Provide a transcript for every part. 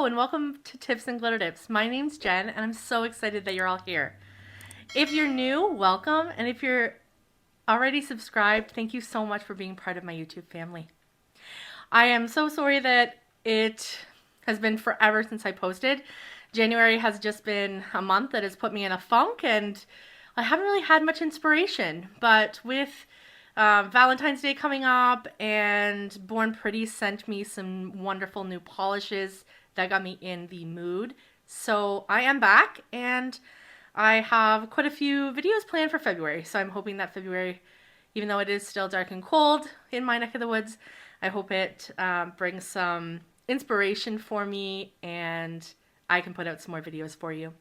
Hello and welcome to Tips and Glitter Dips. My name's Jen and I'm so excited that you're all here. If you're new, welcome, and if you're already subscribed, thank you so much for being part of my YouTube family. I am so sorry that it has been forever since I posted. January has just been a month that has put me in a funk and I haven't really had much inspiration, but with Valentine's Day coming up and Born Pretty sent me some wonderful new polishes that got me in the mood. So I am back and I have quite a few videos planned for February. So I'm hoping that February, even though it is still dark and cold in my neck of the woods, I hope it brings some inspiration for me and I can put out some more videos for you.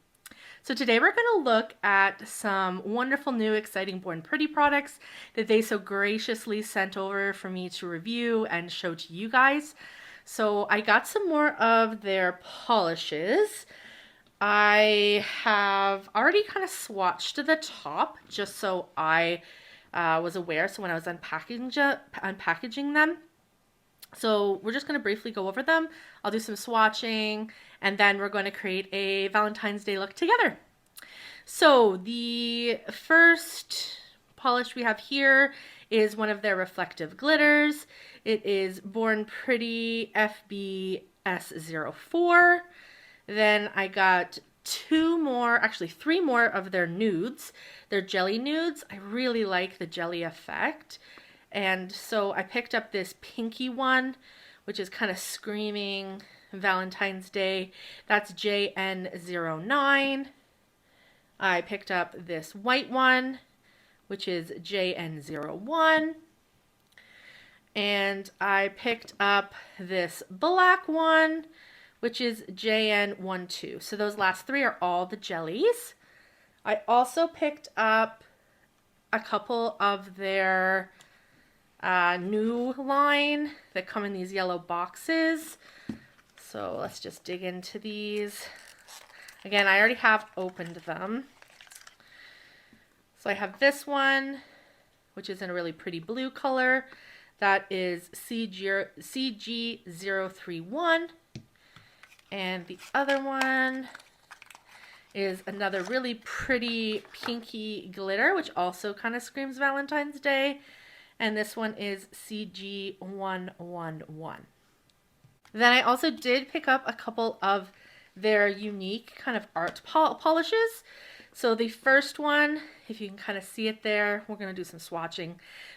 So today we're going to look at some wonderful new exciting Born Pretty products that they so graciously sent over for me to review and show to you guys. So I got some more of their polishes. I have already kind of swatched the top just so I was aware, so when I was unpackaging them. So we're just going to briefly go over them. I'll do some swatching and then we're going to create a Valentine's Day look together. So the first polish we have here is one of their reflective glitters. It is Born Pretty FBS04. Then I got three more of their nudes. They're jelly nudes. I really like the jelly effect. And so I picked up this pinky one, which is kind of screaming Valentine's Day. That's JN09. I picked up this white one, which is JN01. And I picked up this black one, which is JN12. So those last three are all the jellies. I also picked up a couple of their new line that come in these yellow boxes. So let's just dig into these. Again, I already have opened them. So I have this one, which is in a really pretty blue color. That is CG031. And the other one is another really pretty pinky glitter, which also kind of screams Valentine's Day. And this one is CG111. Then I also did pick up a couple of their unique kind of art polishes. So the first one, if you can kind of see it there, we're going to do some swatching,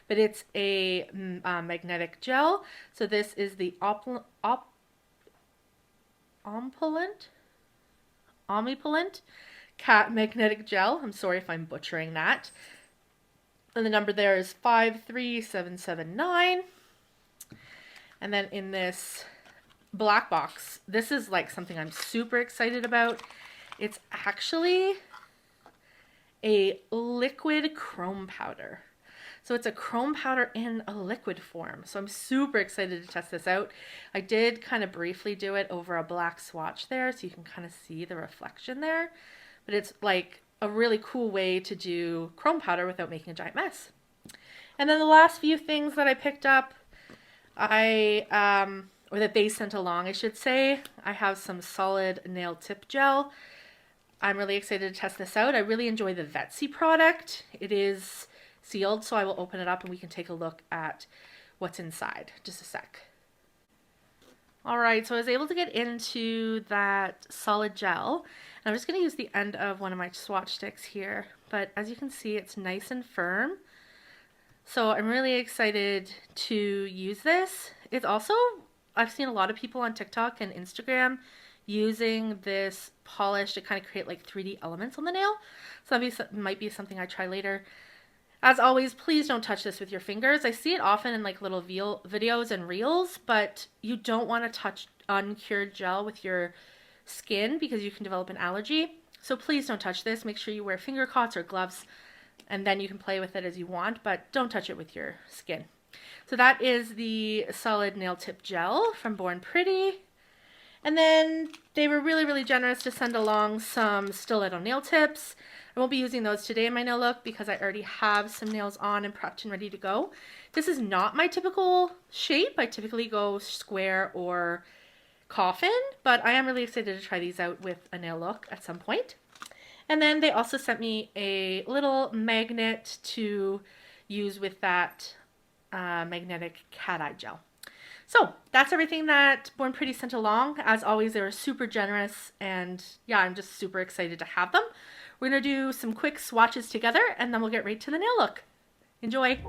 but it's a magnetic gel. So this is the Omnipotent Cat Magnetic Gel. I'm sorry if I'm butchering that. And the number there is 53779. And then in this black box, this is like something I'm super excited about. It's actually a liquid chrome powder. So it's a chrome powder in a liquid form. So I'm super excited to test this out. I did kind of briefly do it over a black swatch there so you can kind of see the reflection there. But it's like a really cool way to do chrome powder without making a giant mess. And then the last few things that I picked up, or that they sent along, I should say, I have some solid nail tip gel. I'm really excited to test this out. I really enjoy the Vetsy product. It is sealed, so I will open it up and we can take a look at what's inside. Just a sec. All right, so I was able to get into that solid gel. And I'm just going to use the end of one of my swatch sticks here, but as you can see, it's nice and firm. So I'm really excited to use this. It's also, I've seen a lot of people on TikTok and Instagram using this polish to kind of create like 3D elements on the nail. So that might be something I try later. As always, please don't touch this with your fingers. I see it often in like little videos and reels, but you don't want to touch uncured gel with your skin because you can develop an allergy. So please don't touch this. Make sure you wear finger cots or gloves and then you can play with it as you want, but don't touch it with your skin. So that is the solid nail tip gel from Born Pretty. And then they were really, really generous to send along some stiletto nail tips. I won't be using those today in my nail look because I already have some nails on and prepped and ready to go. This is not my typical shape. I typically go square or coffin, but I am really excited to try these out with a nail look at some point. And then they also sent me a little magnet to use with that magnetic cat eye gel. So that's everything that Born Pretty sent along. As always, they were super generous, and yeah, I'm just super excited to have them. We're gonna do some quick swatches together, and then we'll get right to the nail look. Enjoy!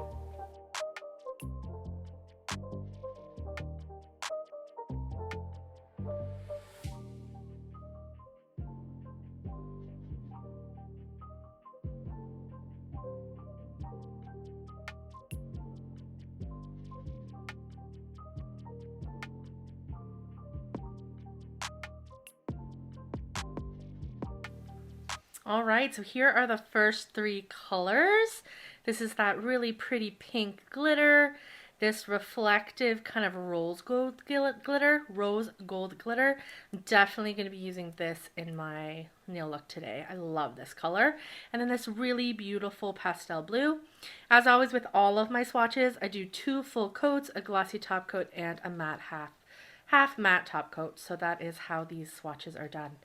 All right, so here are the first three colors. This is that really pretty pink glitter, this reflective kind of rose gold glitter. I'm definitely going to be using this in my nail look today. I love this color. And then this really beautiful pastel blue. As always with all of my swatches, I do 2 full coats, a glossy top coat, and a matte half matte top coat. So that is how these swatches are done.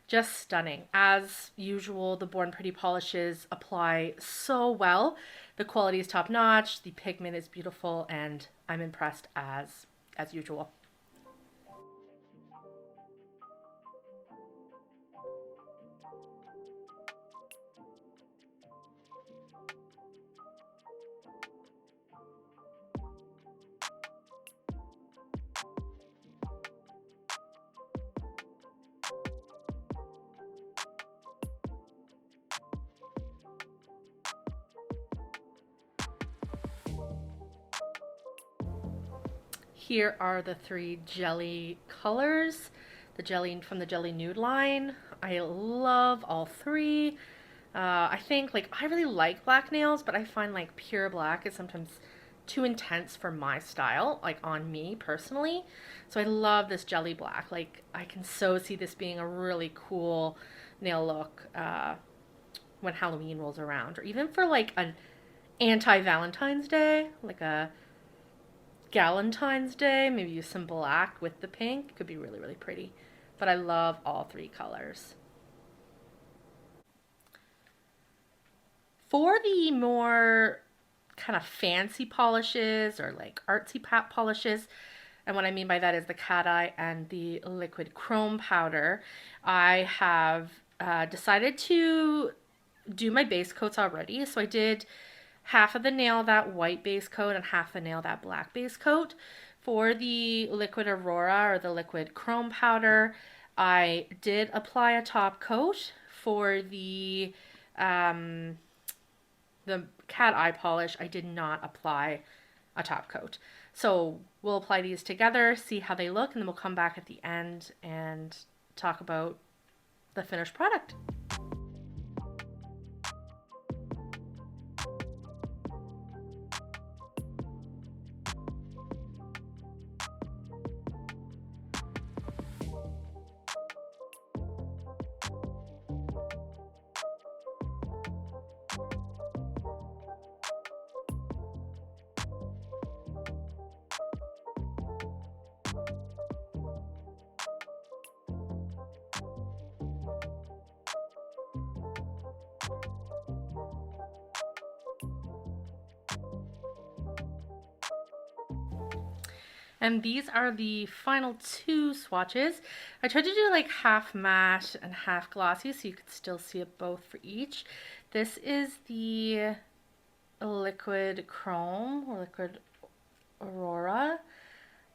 Just stunning. As usual, the Born Pretty polishes apply so well. The quality is top notch, the pigment is beautiful, and I'm impressed as usual. Here are the 3 jelly colors. The jelly from the Jelly Nude line. I love all 3. I think I really like black nails, but I find pure black is sometimes too intense for my style, on me personally. So I love this jelly black. I can so see this being a really cool nail look when Halloween rolls around, or even for an anti-Valentine's Day, like a Galentine's Day, maybe use some black with the pink. It could be really, really pretty. But I love all 3 colors. For the more kind of fancy polishes or artsy pat polishes, and what I mean by that is the cat eye and the liquid chrome powder, I have decided to do my base coats already. So I did half of the nail that white base coat and half the nail that black base coat. For the liquid Aurora or the liquid chrome powder, I did apply a top coat. For the cat eye polish, I did not apply a top coat. So we'll apply these together, see how they look, and then we'll come back at the end and talk about the finished product. And these are the final 2 swatches. I tried to do half matte and half glossy so you could still see it both for each. This is the liquid chrome or liquid Aurora.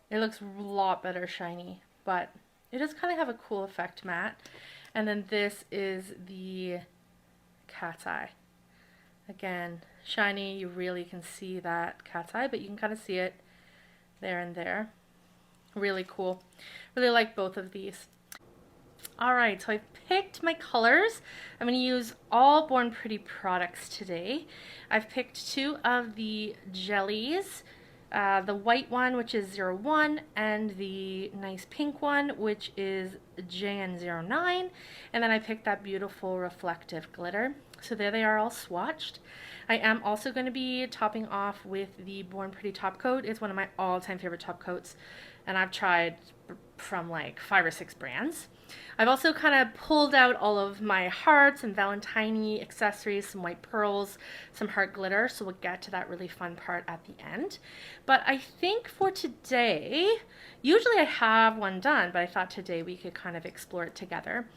It looks a lot better shiny, but it does kind of have a cool effect matte. And then this is the cat's eye. Again, shiny, you really can see that cat's eye, but you can kind of see it there and there. Really cool. Really like both of these. Alright, so I've picked my colors. I'm going to use all Born Pretty products today. I've picked 2 of the jellies. The white one, which is 01, and the nice pink one, which is JN09. And then I picked that beautiful reflective glitter. So there they are all swatched. I am also going to be topping off with the Born Pretty top coat. It's one of my all-time favorite top coats, and I've tried from like 5 or 6 brands. I've also kind of pulled out all of my hearts and Valentine accessories, some white pearls, some heart glitter, so we'll get to that really fun part at the end. But I think for today, usually I have one done, but I thought today we could kind of explore it together.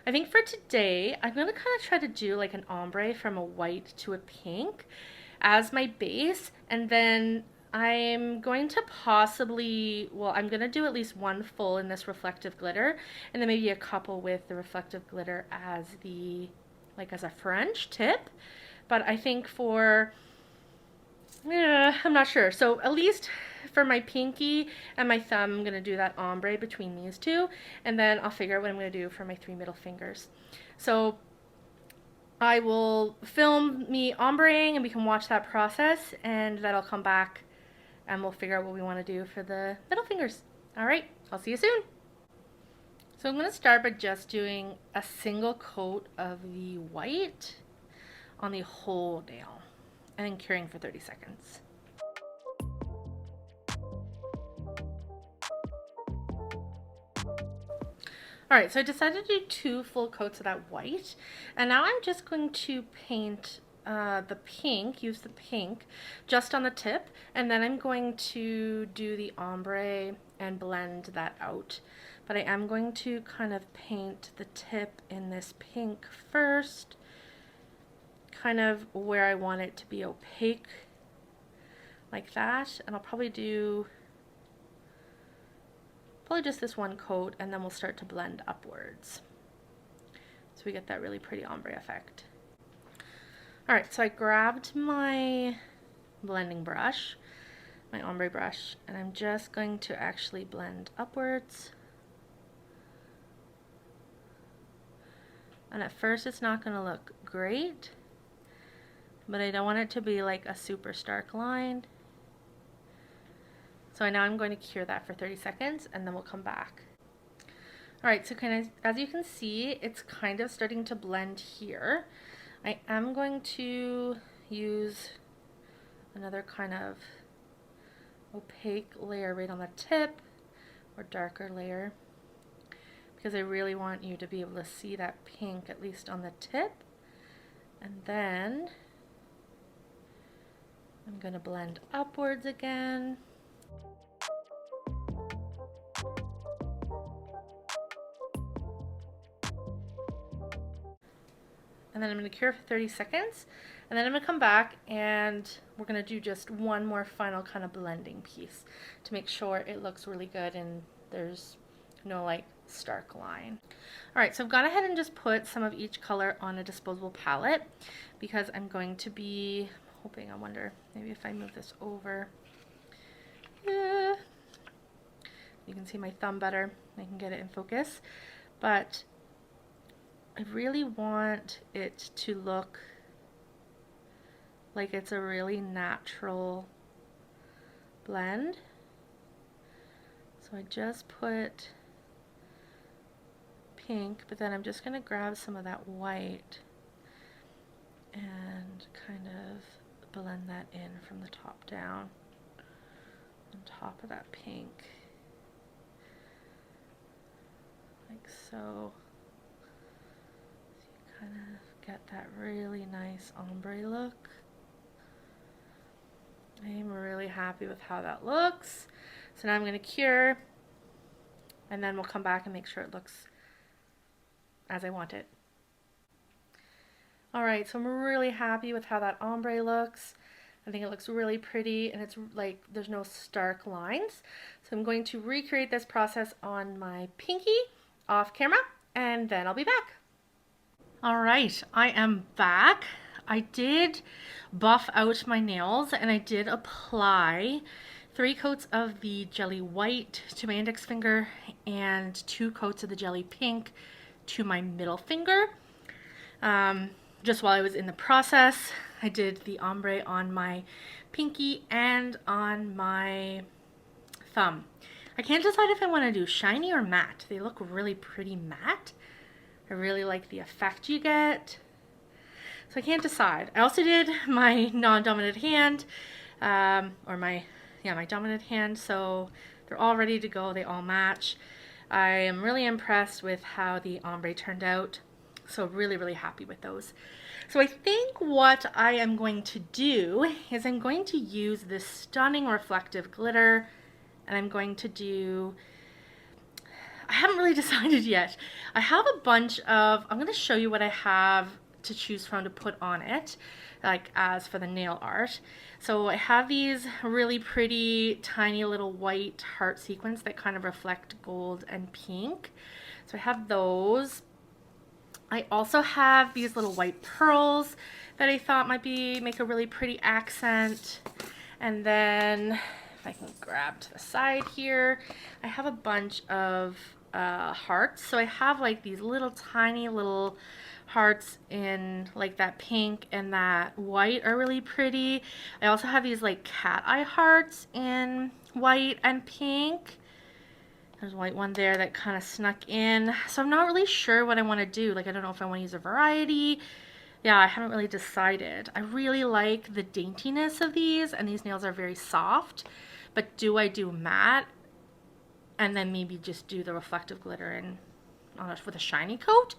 I think for today, I'm going to kind of try to do like an ombre from a white to a pink as my base, and then I'm going to possibly, well, I'm going to do at least one full in this reflective glitter, and then maybe a couple with the reflective glitter as the, like as a French tip. But I think for, yeah, I'm not sure. So at least for my pinky and my thumb, I'm going to do that ombre between these two, and then I'll figure out what I'm going to do for my 3 middle fingers. So I will film me ombreing and we can watch that process, and then I'll come back and we'll figure out what we want to do for the middle fingers. All right, I'll see you soon. So I'm going to start by just doing a single coat of the white on the whole nail and then curing for 30 seconds. Alright, so I decided to do 2 full coats of that white, and now I'm just going to paint the pink, use the pink just on the tip, and then I'm going to do the ombre and blend that out. But I am going to kind of paint the tip in this pink first, kind of where I want it to be opaque, like that, and I'll probably do just this one coat, and then we'll start to blend upwards so we get that really pretty ombre effect. Alright, so I grabbed my blending brush, my ombre brush, and I'm just going to actually blend upwards. And at first it's not going to look great, but I don't want it to be like a super stark line. So now I'm going to cure that for 30 seconds and then we'll come back. Alright, so kind of, as you can see, it's kind of starting to blend here. I am going to use another kind of opaque layer right on the tip, or darker layer, because I really want you to be able to see that pink at least on the tip. And then I'm going to blend upwards again. And then I'm going to cure for 30 seconds, and then I'm going to come back and we're going to do just one more final kind of blending piece to make sure it looks really good and there's no like stark line. Alright, so I've gone ahead and just put some of each color on a disposable palette because I'm going to be hoping, I wonder, maybe if I move this over, you can see my thumb better, I can get it in focus, but I really want it to look like it's a really natural blend. So I just put pink, but then I'm just going to grab some of that white and kind of blend that in from the top down on top of that pink, like so. Kind of get that really nice ombre look. I am really happy with how that looks. So now I'm going to cure, and then we'll come back and make sure it looks as I want it. Alright, so I'm really happy with how that ombre looks. I think it looks really pretty, and it's like there's no stark lines. So I'm going to recreate this process on my pinky off camera, and then I'll be back. Alright, I am back. I did buff out my nails and I did apply 3 coats of the jelly white to my index finger and 2 coats of the jelly pink to my middle finger. Just while I was in the process, I did the ombre on my pinky and on my thumb. I can't decide if I want to do shiny or matte. They look really pretty matte. I really like the effect you get. So I can't decide. I also did my non-dominant hand, or my dominant hand. So they're all ready to go. They all match. I am really impressed with how the ombre turned out. So really, really happy with those. So I think what I am going to do is I'm going to use this stunning reflective glitter, and I'm going to do, I haven't really decided yet. I have a bunch of, I'm going to show you what I have to choose from to put on it, like as for the nail art. So I have these really pretty tiny little white heart sequins that kind of reflect gold and pink. So I have those. I also have these little white pearls that I thought might make a really pretty accent. And then if I can grab to the side here, I have a bunch of hearts. So I have like these little tiny little hearts in like that pink and that white are really pretty. I also have these like cat eye hearts in white and pink. There's a white one there that kind of snuck in. So I'm not really sure what I want to do. Like, I don't know if I want to use a variety. Yeah, I haven't really decided. I really like the daintiness of these, and these nails are very soft. But do I do matte and then maybe just do the reflective glitter and with a shiny coat?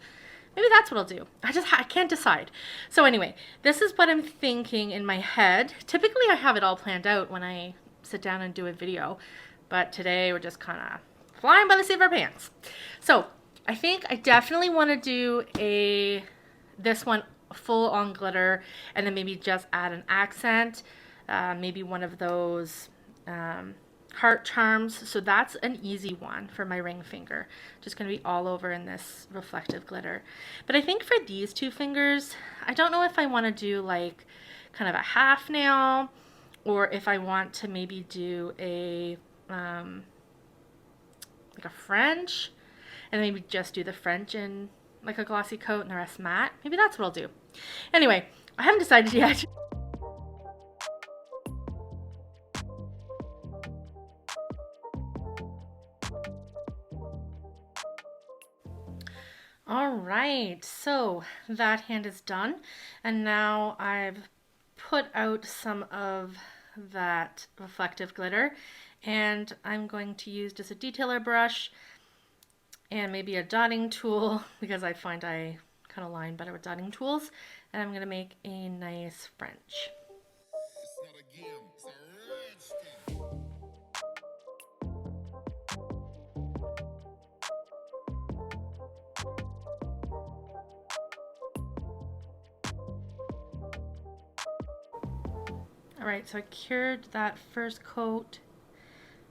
Maybe that's what I'll do. I can't decide. So anyway, this is what I'm thinking in my head. Typically I have it all planned out when I sit down and do a video, but today we're just kind of flying by the seat of our pants. So I think I definitely want to do this one full on glitter, and then maybe just add an accent, maybe one of those heart charms. So that's an easy one for my ring finger. Just going to be all over in this reflective glitter. But I think for these two fingers, I don't know if I want to do like kind of a half nail, or if I want to maybe do a like a French, and maybe just do the French in like a glossy coat and the rest matte. Maybe that's what I'll do. Anyway, I haven't decided yet. All right, so that hand is done, and now I've put out some of that reflective glitter, and I'm going to use just a detailer brush and maybe a dotting tool, because I find I kind of line better with dotting tools, and I'm going to make a nice French. Alright, so I cured that first coat,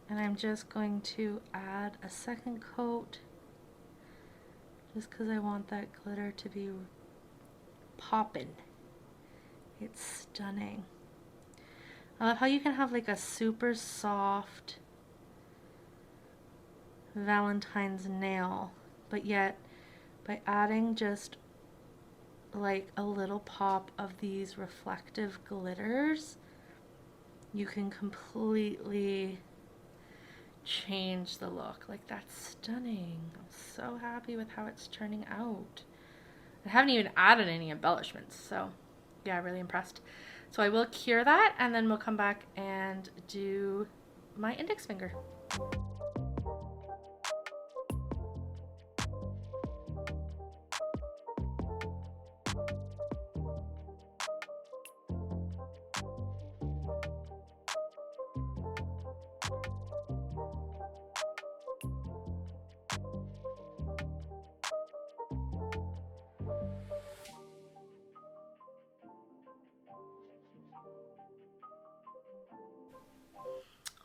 and I'm just going to add a second coat, just because I want that glitter to be poppin'. It's stunning. I love how you can have like a super soft Valentine's nail, but yet by adding just like a little pop of these reflective glitters, you can completely change the look. Like, that's stunning. I'm so happy with how it's turning out. I haven't even added any embellishments, so yeah, really impressed. So I will cure that, and then we'll come back and do my index finger.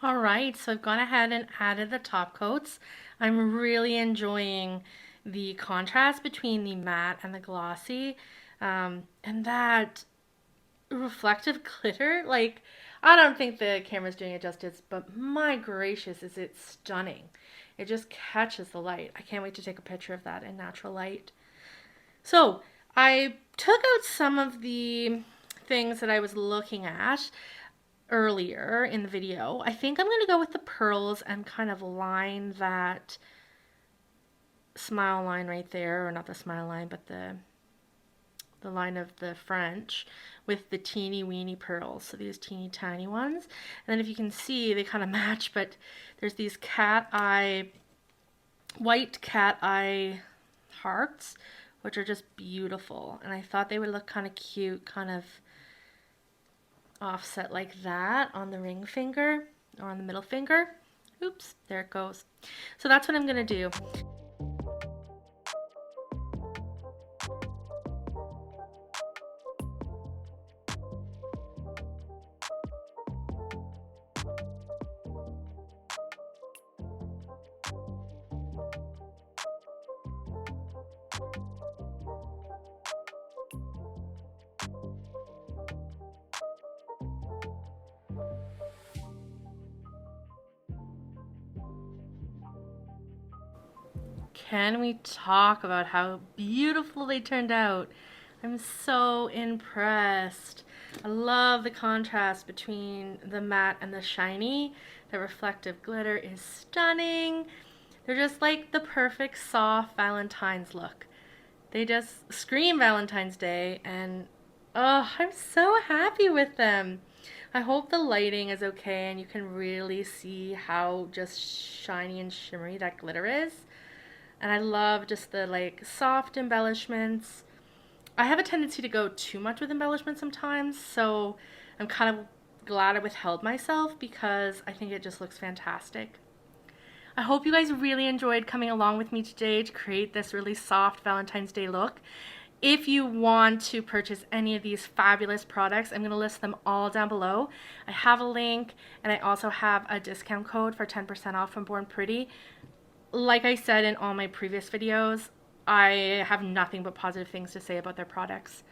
All right, so I've gone ahead and added the top coats. I'm really enjoying the contrast between the matte and the glossy, and that reflective glitter. Like, I don't think the camera's doing it justice, but my gracious, is it stunning. It just catches the light. I can't wait to take a picture of that in natural light. So I took out some of the things that I was looking at earlier in the video. I think I'm going to go with the pearls and kind of line that smile line right there, or not the smile line, but the the line of the French, with the teeny weeny pearls. So these teeny tiny ones. And then if you can see, they kind of match, but there's these white cat eye hearts, which are just beautiful. And I thought they would look kind of cute, kind of offset like that on the ring finger or on the middle finger. Oops, there it goes. So that's what I'm gonna do. Can we talk about how beautiful they turned out? I'm so impressed. I love the contrast between the matte and the shiny. The reflective glitter is stunning. They're just like the perfect soft Valentine's look. They just scream Valentine's Day, and oh, I'm so happy with them. I hope the lighting is okay and you can really see how just shiny and shimmery that glitter is. And I love just the like soft embellishments. I have a tendency to go too much with embellishments sometimes, so I'm kind of glad I withheld myself because I think it just looks fantastic. I hope you guys really enjoyed coming along with me today to create this really soft Valentine's Day look. If you want to purchase any of these fabulous products, I'm going to list them all down below. I have a link, and I also have a discount code for 10% off from Born Pretty. Like I said in all my previous videos, I have nothing but positive things to say about their products.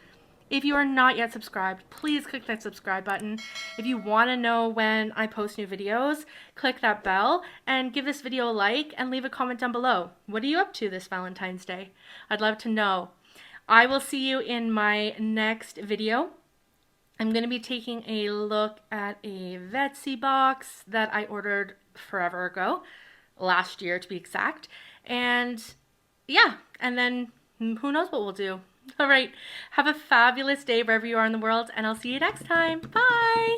If you are not yet subscribed, please click that subscribe button. If you want to know when I post new videos, click that bell and give this video a like and leave a comment down below. What are you up to this Valentine's Day? I'd love to know. I will see you in my next video. I'm going to be taking a look at a Vetsy box that I ordered forever ago, last year to be exact. And yeah, and then who knows what we'll do. All right, have a fabulous day wherever you are in the world, and I'll see you next time. Bye!